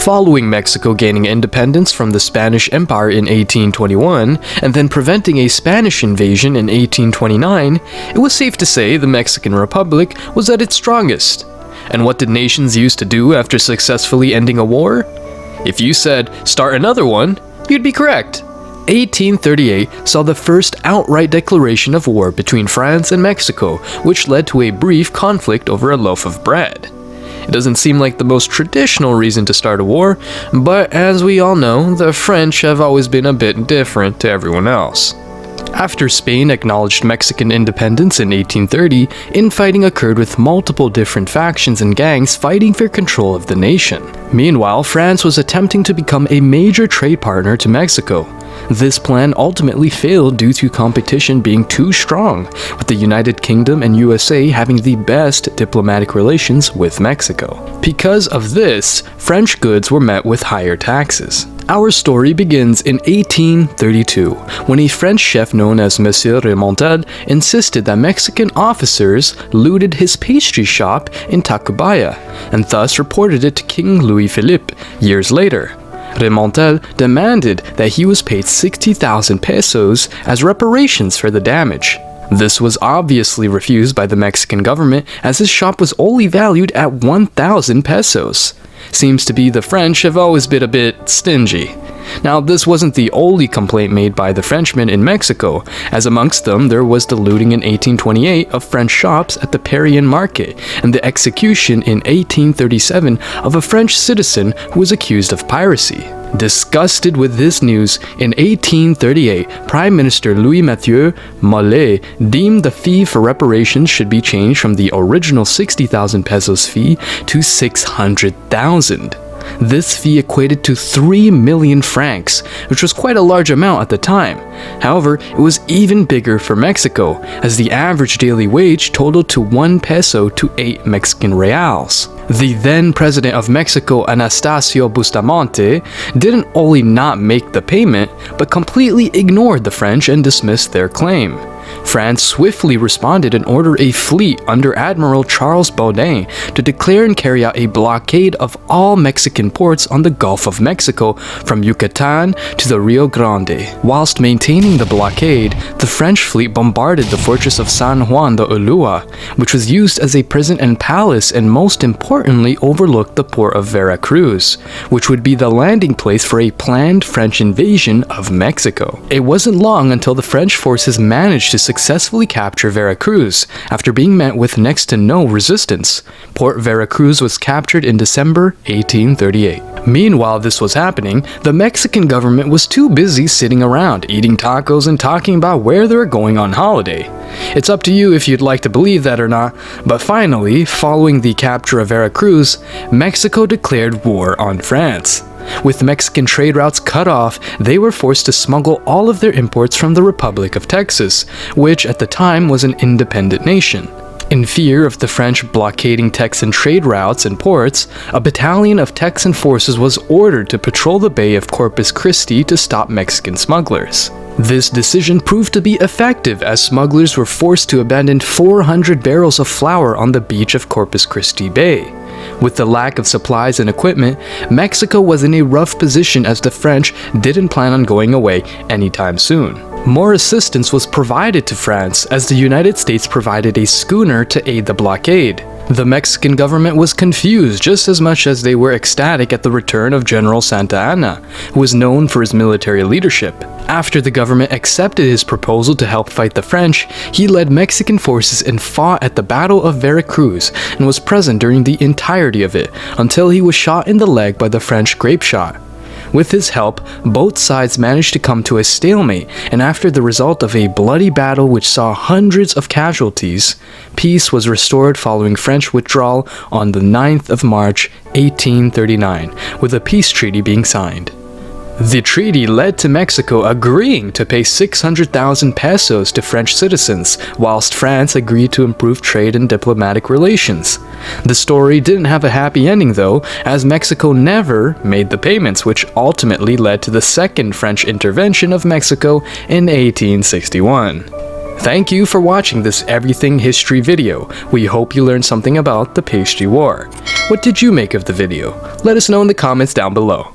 Following Mexico gaining independence from the Spanish Empire in 1821, and then preventing a Spanish invasion in 1829, it was safe to say the Mexican Republic was at its strongest. And what did nations used to do after successfully ending a war? If you said, start another one, you'd be correct. 1838 saw the first outright declaration of war between France and Mexico, which led to a brief conflict over a loaf of bread. It doesn't seem like the most traditional reason to start a war, but as we all know, the French have always been a bit different to everyone else. After Spain acknowledged Mexican independence in 1830, infighting occurred with multiple different factions and gangs fighting for control of the nation. Meanwhile, France was attempting to become a major trade partner to Mexico. This plan ultimately failed due to competition being too strong, with the United Kingdom and USA having the best diplomatic relations with Mexico. Because of this, French goods were met with higher taxes. Our story begins in 1832, when a French chef known as Monsieur Remontel insisted that Mexican officers looted his pastry shop in Tacubaya, and thus reported it to King Louis Philippe years later. Remontel demanded that he was paid 60,000 pesos as reparations for the damage. This was obviously refused by the Mexican government, as his shop was only valued at 1,000 pesos. Seems to be the French have always been a bit stingy. Now, this wasn't the only complaint made by the Frenchmen in Mexico, as amongst them there was the looting in 1828 of French shops at the Parian market, and the execution in 1837 of a French citizen who was accused of piracy. Disgusted with this news, in 1838, Prime Minister Louis Mathieu Mollet deemed the fee for reparations should be changed from the original 60,000 pesos fee to 600,000. This fee equated to 3 million francs, which was quite a large amount at the time. However, it was even bigger for Mexico, as the average daily wage totaled to 1 peso to 8 Mexican reals. The then president of Mexico, Anastasio Bustamante, didn't only not make the payment, but completely ignored the French and dismissed their claim. France swiftly responded and ordered a fleet under Admiral Charles Baudin to declare and carry out a blockade of all Mexican ports on the Gulf of Mexico from Yucatan to the Rio Grande. Whilst maintaining the blockade, the French fleet bombarded the fortress of San Juan de Ulua, which was used as a prison and palace, and most importantly overlooked the port of Veracruz, which would be the landing place for a planned French invasion of Mexico. It wasn't long until the French forces managed to successfully capture Veracruz, after being met with next to no resistance. Port Veracruz was captured in December 1838. Meanwhile this was happening, the Mexican government was too busy sitting around, eating tacos and talking about where they were going on holiday. It's up to you if you'd like to believe that or not, but finally, following the capture of Veracruz, Mexico declared war on France. With Mexican trade routes cut off, they were forced to smuggle all of their imports from the Republic of Texas, which at the time was an independent nation. In fear of the French blockading Texan trade routes and ports, a battalion of Texan forces was ordered to patrol the Bay of Corpus Christi to stop Mexican smugglers. This decision proved to be effective, as smugglers were forced to abandon 400 barrels of flour on the beach of Corpus Christi Bay. With the lack of supplies and equipment, Mexico was in a rough position, as the French didn't plan on going away anytime soon. More assistance was provided to France, as the United States provided a schooner to aid the blockade. The Mexican government was confused just as much as they were ecstatic at the return of General Santa Anna, who was known for his military leadership. After the government accepted his proposal to help fight the French, he led Mexican forces and fought at the Battle of Veracruz and was present during the entirety of it, until he was shot in the leg by the French grape shot. With his help, both sides managed to come to a stalemate, and after the result of a bloody battle which saw hundreds of casualties, peace was restored following French withdrawal on the 9th of March 1839, with a peace treaty being signed. The treaty led to Mexico agreeing to pay 600,000 pesos to French citizens, whilst France agreed to improve trade and diplomatic relations. The story didn't have a happy ending though, as Mexico never made the payments, which ultimately led to the second French intervention of Mexico in 1861. Thank you for watching this Everything History video. We hope you learned something about the Pastry War. What did you make of the video? Let us know in the comments down below.